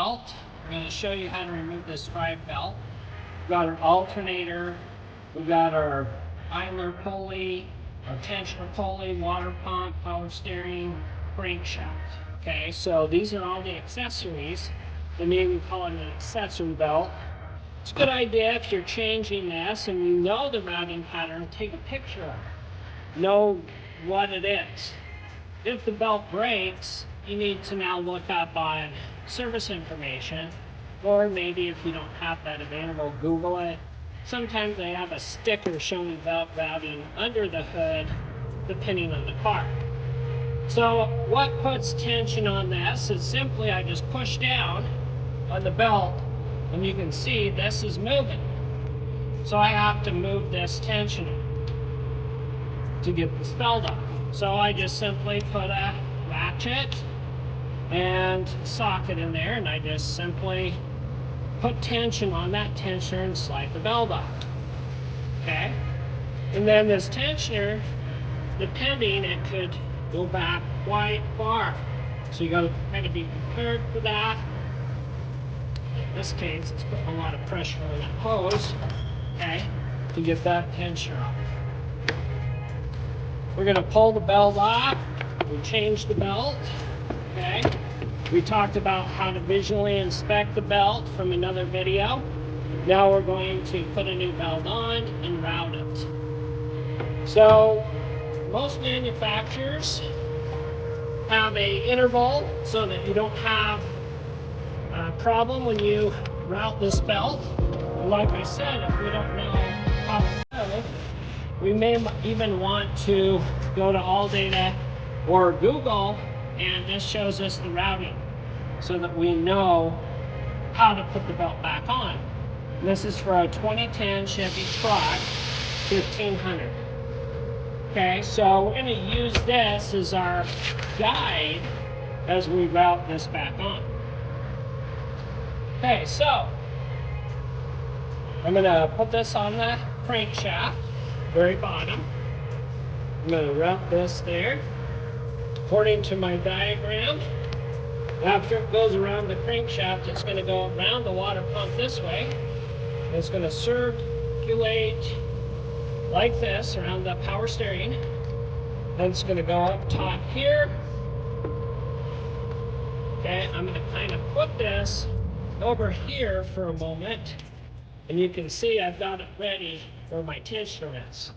belt. We're going to show you how to remove this drive belt. We've got our alternator, we've got our idler pulley, our tensioner pulley, water pump, power steering, crankshaft. Okay, so these are all the accessories. They may be calling it an accessory belt. It's a good idea if you're changing this and you know the routing pattern, take a picture of it. Know what it is. If the belt breaks, you need to now look up on service information, or maybe if you don't have that available, Google it. Sometimes they have a sticker showing belt routing under the hood, depending on the car. So what puts tension on this is simply I just push down on the belt, and you can see this is moving. So I have to move this tensioner to get this belt off. So I just simply put a ratchet and socket in there, and I just simply put tension on that tensioner and slide the belt off. Okay? And then this tensioner, depending, it could go back quite far. So you gotta kind of be prepared for that. In this case, it's putting a lot of pressure on that hose, okay, to get that tensioner off. We're gonna pull the belt off. We change the belt, okay. We talked about how to visually inspect the belt from another video. Now we're going to put a new belt on and route it. So most manufacturers have a interval so that you don't have a problem when you route this belt. And like I said, if we don't know how to go, we may even want to go to AllData or Google, and this shows us the routing so that we know how to put the belt back on. And this is for a 2010 Chevy truck, 1500. Okay, so we're going to use this as our guide as we route this back on. Okay, so I'm going to put this on the crankshaft, very bottom. I'm going to route this there. According to my diagram, after it goes around the crankshaft, it's going to go around the water pump this way. And it's going to circulate like this around the power steering. Then it's going to go up top here. Okay, I'm going to kind of put this over here for a moment, and you can see I've got it ready where my tensioner is.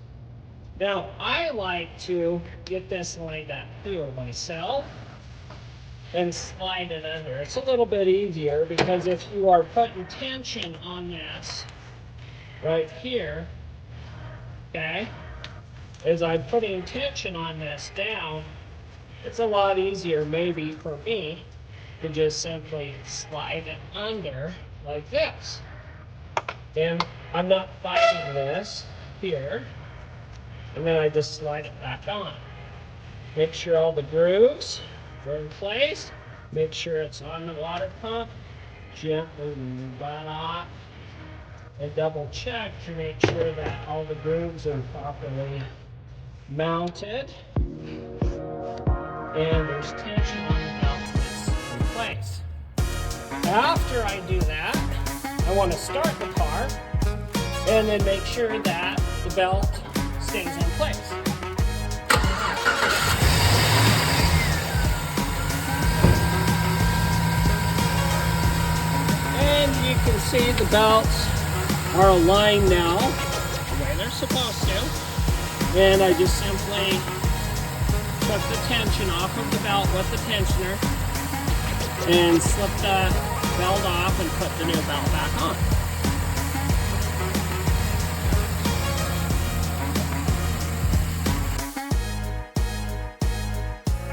Now I like to get this lined up too myself and slide it under. It's a little bit easier because if you are putting tension on this right here, okay, as I'm putting tension on this down, it's a lot easier maybe for me to just simply slide it under like this. And I'm not fighting this here. And then I just slide it back on. Make sure all the grooves are in place. Make sure it's on the water pump. Gently move that off. And double check to make sure that all the grooves are properly mounted. And there's tension on the belt that's in place. After I do that, I want to start the car and then make sure that the belt stays in place. And you can see the belts are aligned now the way they're supposed to. And I just simply took the tension off of the belt with the tensioner and slip the belt off and put the new belt back on.